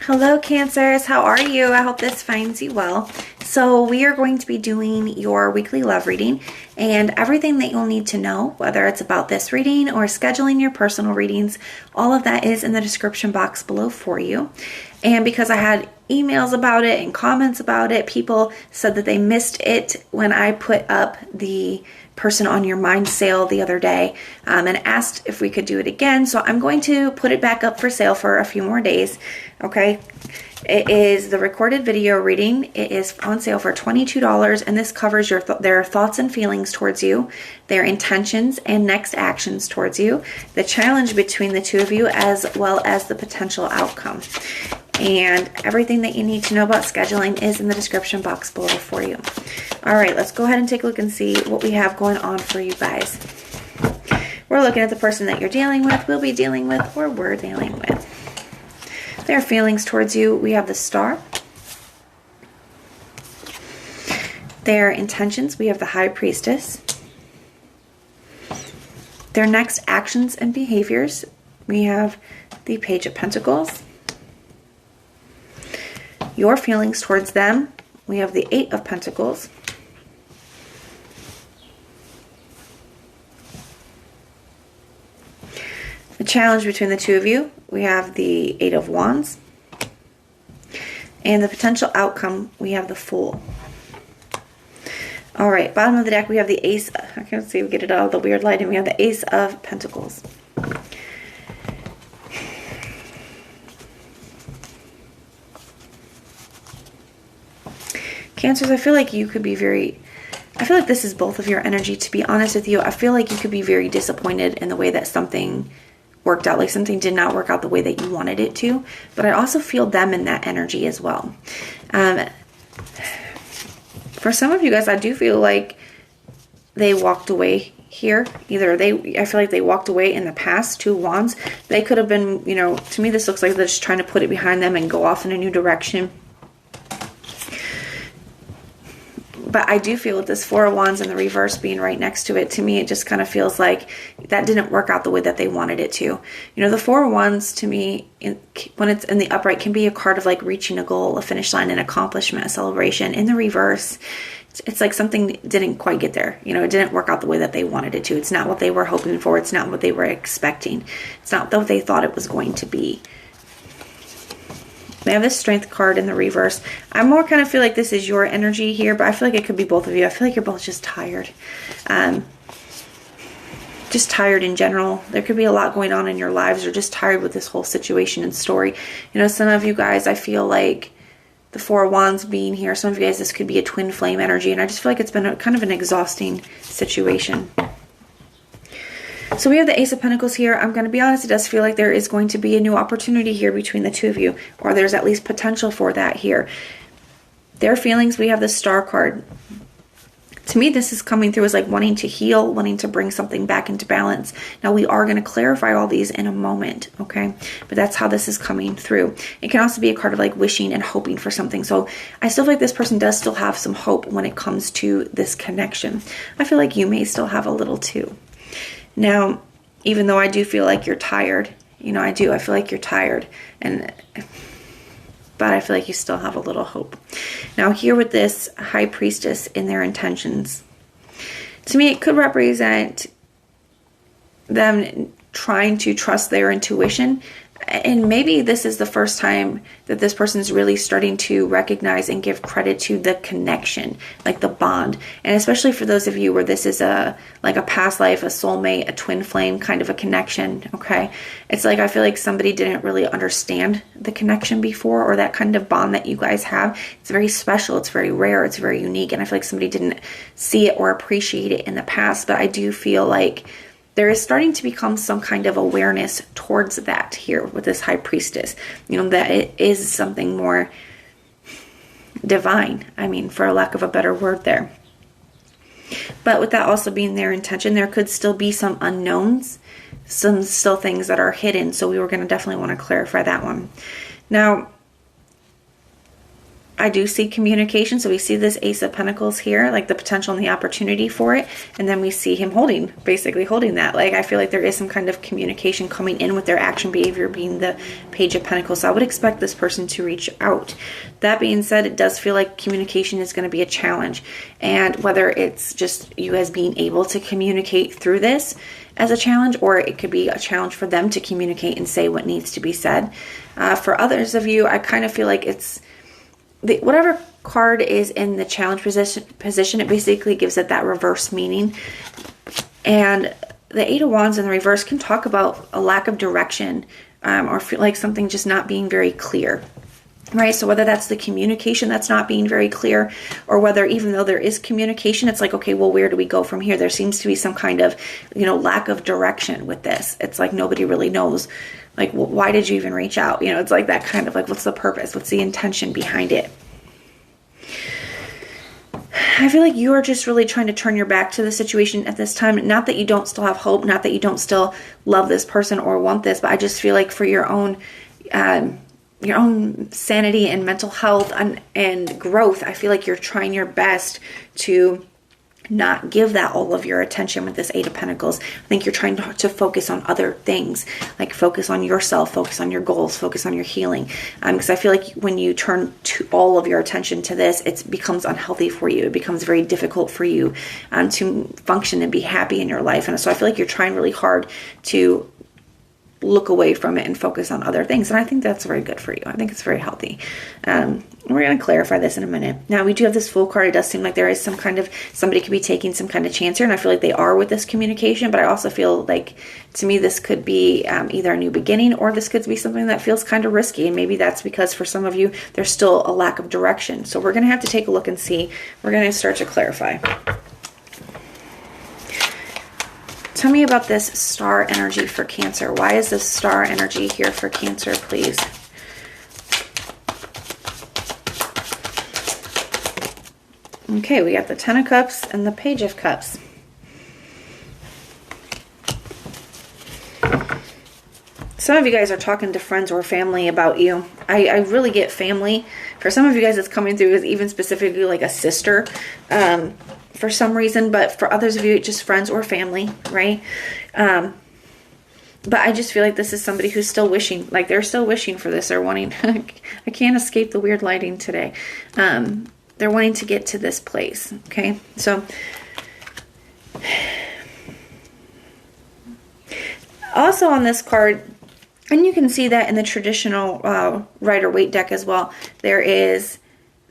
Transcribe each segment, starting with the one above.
Hello Cancers, how are you? I hope this finds you well. So we are going to be doing your weekly love reading, and everything that you'll need to know, whether it's about this reading or scheduling your personal readings, all of that is in the description box below for you. And because I had emails about it and comments about it, people said that they missed it when I put up the Person on Your Mind sale the other day, and asked if we could do it again. So I'm going to put it back up for sale for a few more days. Okay, it is the recorded video reading. It is on sale for $22, and this covers their thoughts and feelings towards you, their intentions and next actions towards you, the challenge between the two of you, as well as the potential outcome. And everything that you need to know about scheduling is in the description box below for you. All right, let's go ahead and take a look and see what we have going on for you guys. We're looking at the person that you're dealing with, will be dealing with, or we're dealing with. Their feelings towards you, we have the Star. Their intentions, we have the High Priestess. Their next actions and behaviors, we have the Page of Pentacles. Your feelings towards them, we have the Eight of Pentacles. The challenge between the two of you, we have the Eight of Wands. And the potential outcome, we have the Fool. All right, bottom of the deck, we have the Ace. I can't see, we get it out of the weird lighting. We have the Ace of Pentacles. Cancers, I feel like you could be I feel like this is both of your energy, to be honest with you. I feel like you could be very disappointed in the way that something worked out, like something did not work out the way that you wanted it to. But I also feel them in that energy as well. For some of you guys, I do feel like they walked away here. I feel like they walked away in the past. Two Wands. They could have been, to me this looks like they're just trying to put it behind them and go off in a new direction. But I do feel with this Four of Wands and the reverse being right next to it, to me, it just kind of feels like that didn't work out the way that they wanted it to. The Four of Wands, to me, when it's in the upright, can be a card of like reaching a goal, a finish line, an accomplishment, a celebration. In the reverse, it's like something didn't quite get there. It didn't work out the way that they wanted it to. It's not what they were hoping for. It's not what they were expecting. It's not what they thought it was going to be. We have this Strength card in the reverse. I more kind of feel like this is your energy here, but I feel like it could be both of you. I feel like you're both just tired. Just tired in general. There could be a lot going on in your lives, or just tired with this whole situation and story. Some of you guys, I feel like the Four of Wands being here, some of you guys, this could be a twin flame energy, and I just feel like it's been kind of an exhausting situation. So we have the Ace of Pentacles here. I'm going to be honest, it does feel like there is going to be a new opportunity here between the two of you, or there's at least potential for that here. Their feelings, we have the Star card. To me, this is coming through as like wanting to heal, wanting to bring something back into balance. Now, we are going to clarify all these in a moment, okay? But that's how this is coming through. It can also be a card of like wishing and hoping for something. So I still feel like this person does still have some hope when it comes to this connection. I feel like you may still have a little too. Now, even though I do feel like you're tired, I feel like you're tired, but I feel like you still have a little hope. Now, here with this High Priestess in their intentions, to me, it could represent them trying to trust their intuition. And maybe this is the first time that this person is really starting to recognize and give credit to the connection, like the bond. And especially for those of you where this is like a past life, a soulmate, a twin flame kind of a connection, okay? It's like I feel like somebody didn't really understand the connection before, or that kind of bond that you guys have. It's very special, it's very rare, it's very unique, and I feel like somebody didn't see it or appreciate it in the past. But I do feel like there is starting to become some kind of awareness towards that here with this High Priestess. That it is something more divine. For a lack of a better word there. But with that also being their intention, there could still be some unknowns, some still things that are hidden. So we were going to definitely want to clarify that one. Now, I do see communication. So we see this Ace of Pentacles here, like the potential and the opportunity for it. And then we see him basically holding that. Like, I feel like there is some kind of communication coming in with their action behavior being the Page of Pentacles. So I would expect this person to reach out. That being said, it does feel like communication is going to be a challenge. And whether it's just you guys being able to communicate through this as a challenge, or it could be a challenge for them to communicate and say what needs to be said. For others of you, I kind of feel like it's whatever card is in the challenge position, it basically gives it that reverse meaning. And the Eight of Wands in the reverse can talk about a lack of direction, or feel like something just not being very clear. Right? So whether that's the communication that's not being very clear, or whether even though there is communication, it's like, okay, well, where do we go from here? There seems to be some kind of, lack of direction with this. It's like nobody really knows, like, why did you even reach out? It's like that kind of like, what's the purpose? What's the intention behind it? I feel like you are just really trying to turn your back to the situation at this time. Not that you don't still have hope, not that you don't still love this person or want this, but I just feel like for your own sanity and mental health and growth, I feel like you're trying your best to not give that all of your attention with this Eight of Pentacles. I think you're trying to focus on other things, like focus on yourself, focus on your goals, focus on your healing. Because I feel like when you turn to all of your attention to this, it becomes unhealthy for you. It becomes very difficult for you to function and be happy in your life. And so I feel like you're trying really hard to look away from it and focus on other things. And I think that's very good for you. I think it's very healthy. We're going to clarify this in a minute. Now, we do have this Fool card. It does seem like there is some kind of, somebody could be taking some kind of chance here. And I feel like they are with this communication. But I also feel like, to me, this could be either a new beginning, or this could be something that feels kind of risky. And maybe that's because for some of you, there's still a lack of direction. So we're going to have to take a look and see. We're going to start to clarify. Tell me about this star energy for Cancer. Why is this star energy here for Cancer, please? Okay, we got the Ten of Cups and the Page of Cups. Some of you guys are talking to friends or family about you. I really get family. For some of you guys, it's coming through as even specifically like a sister for some reason. But for others of you, just friends or family, right? But I just feel like this is somebody who's still wishing, like they're still wishing for this. They're wanting, I can't escape the weird lighting today. They're wanting to get to this place, okay? So, also on this card, and you can see that in the traditional Rider-Waite deck as well, there is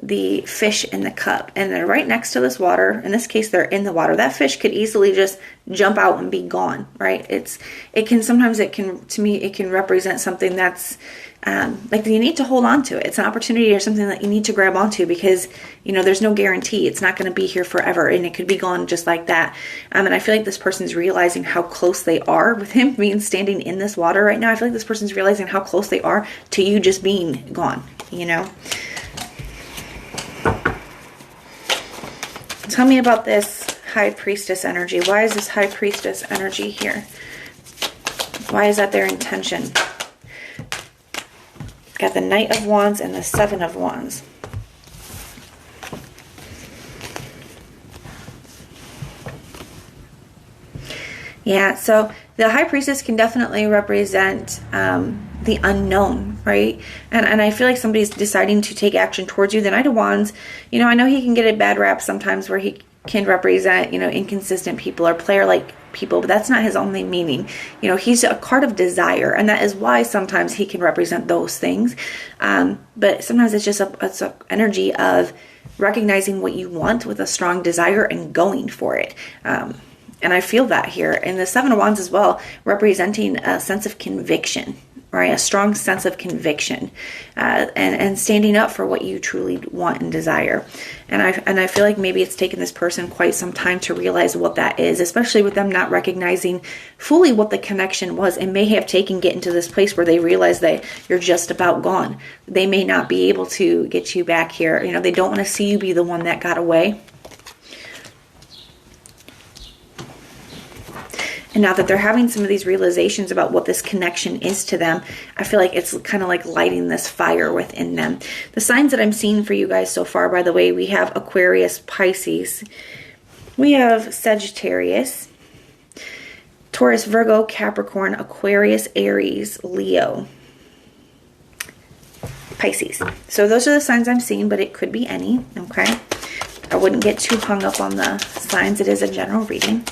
the fish in the cup, and they're right next to this water. In this case, they're in the water. That fish could easily just jump out and be gone, right? Sometimes it can represent something that's like you need to hold on to it. It's an opportunity or something that you need to grab onto, because there's no guarantee. It's not going to be here forever, and it could be gone just like that. And I feel like this person's realizing how close they are with him being standing in this water right now. I feel like this person's realizing how close they are to you just being gone, Tell me about this High Priestess energy. Why is this High Priestess energy here? Why is that their intention? Got the Knight of Wands and the Seven of Wands. Yeah, so the High Priestess can definitely represent the unknown, right? And I feel like somebody's deciding to take action towards you. The Knight of Wands, I know he can get a bad rap sometimes where he can represent, inconsistent people or player-like people, but that's not his only meaning. He's a card of desire, and that is why sometimes he can represent those things. But sometimes it's just it's an energy of recognizing what you want with a strong desire and going for it. And I feel that here. And the Seven of Wands as well, representing a sense of conviction, right? A strong sense of conviction, and standing up for what you truly want and desire. And I feel like maybe it's taken this person quite some time to realize what that is, especially with them not recognizing fully what the connection was. It may have taken getting to this place where they realize that you're just about gone. They may not be able to get you back here. They don't want to see you be the one that got away. And now that they're having some of these realizations about what this connection is to them, I feel like it's kind of like lighting this fire within them. The signs that I'm seeing for you guys so far, by the way, we have Aquarius, Pisces. We have Sagittarius, Taurus, Virgo, Capricorn, Aquarius, Aries, Leo, Pisces. So those are the signs I'm seeing, but it could be any, okay? I wouldn't get too hung up on the signs. It is a general reading.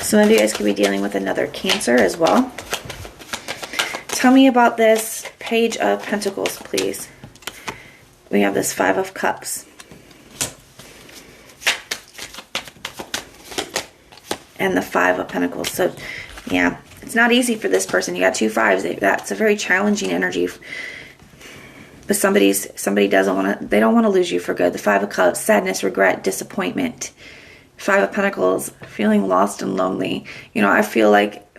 Some of you guys could be dealing with another Cancer as well. Tell me about this Page of Pentacles, please. We have this Five of Cups. And the Five of Pentacles. So, yeah, it's not easy for this person. You got two fives. That's a very challenging energy. But somebody doesn't want to, they don't want to lose you for good. The Five of Cups, sadness, regret, disappointment. Five of Pentacles, feeling lost and lonely. You know, I feel like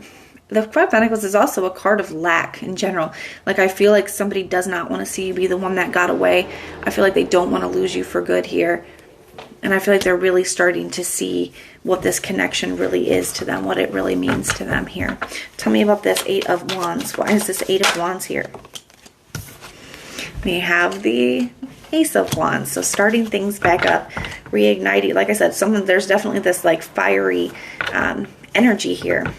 the Five of Pentacles is also a card of lack in general. Like, I feel like somebody does not want to see you be the one that got away. I feel like they don't want to lose you for good here. And I feel like they're really starting to see what this connection really is to them, what it really means to them here. Tell me about this Eight of Wands. Why is this Eight of Wands here? We have the Ace of Wands. So starting things back up, reigniting. Like I said, there's definitely this like fiery energy here.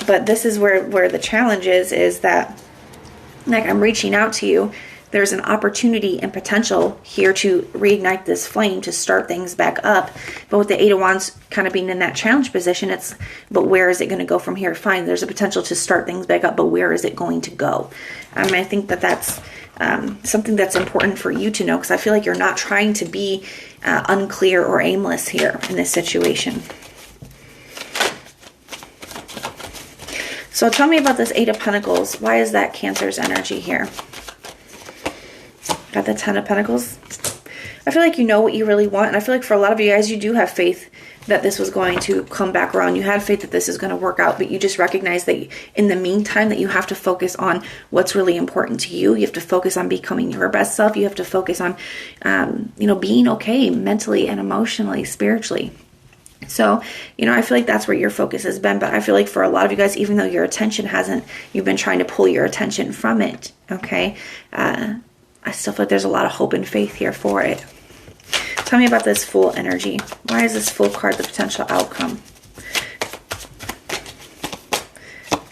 But this is where the challenge is that, like, I'm reaching out to you. There's an opportunity and potential here to reignite this flame, to start things back up. But with the Eight of Wands kind of being in that challenge position, but where is it going to go from here? Fine, there's a potential to start things back up, but where is it going to go? I think that's something that's important for you to know, because I feel like you're not trying to be unclear or aimless here in this situation. So tell me about this Eight of Pentacles. Why is that Cancer's energy here? Got the Ten of Pentacles. I feel like you know what you really want. And I feel like for a lot of you guys, you do have faith that this was going to come back around. You had faith that this is going to work out. But you just recognize that in the meantime that you have to focus on what's really important to you. You have to focus on becoming your best self. You have to focus on, being okay mentally and emotionally, spiritually. So, I feel like that's where your focus has been. But I feel like for a lot of you guys, even though your attention hasn't, you've been trying to pull your attention from it. Okay. I still feel like there's a lot of hope and faith here for it. Tell me about this Fool energy. Why is this Fool card the potential outcome?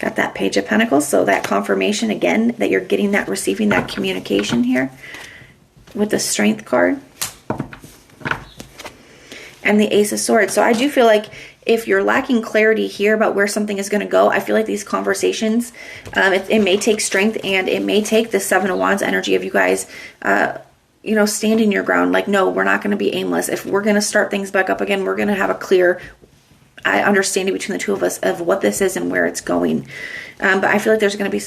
Got that Page of Pentacles. So that confirmation again that you're getting that, receiving that communication here with the Strength card. And the Ace of Swords. So I do feel like if you're lacking clarity here about where something is going to go, I feel like these conversations, it may take strength, and it may take the Seven of Wands energy of you guys, standing your ground. Like, no, we're not going to be aimless. If we're going to start things back up again, we're going to have a clear understanding between the two of us of what this is and where it's going. But I feel like there's going to be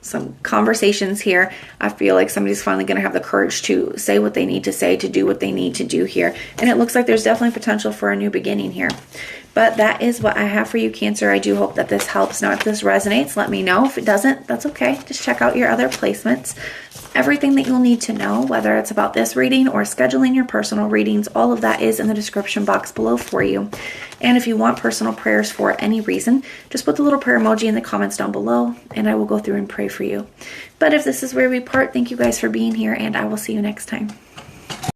some conversations here. I feel like somebody's finally going to have the courage to say what they need to say, to do what they need to do here. And it looks like there's definitely potential for a new beginning here. But that is what I have for you, Cancer. I do hope that this helps. Now, if this resonates, let me know. If it doesn't, that's okay. Just check out your other placements. Everything that you'll need to know, whether it's about this reading or scheduling your personal readings, all of that is in the description box below for you. And if you want personal prayers for any reason, just put the little prayer emoji in the comments down below, and I will go through and pray for you. But if this is where we part, thank you guys for being here, and I will see you next time.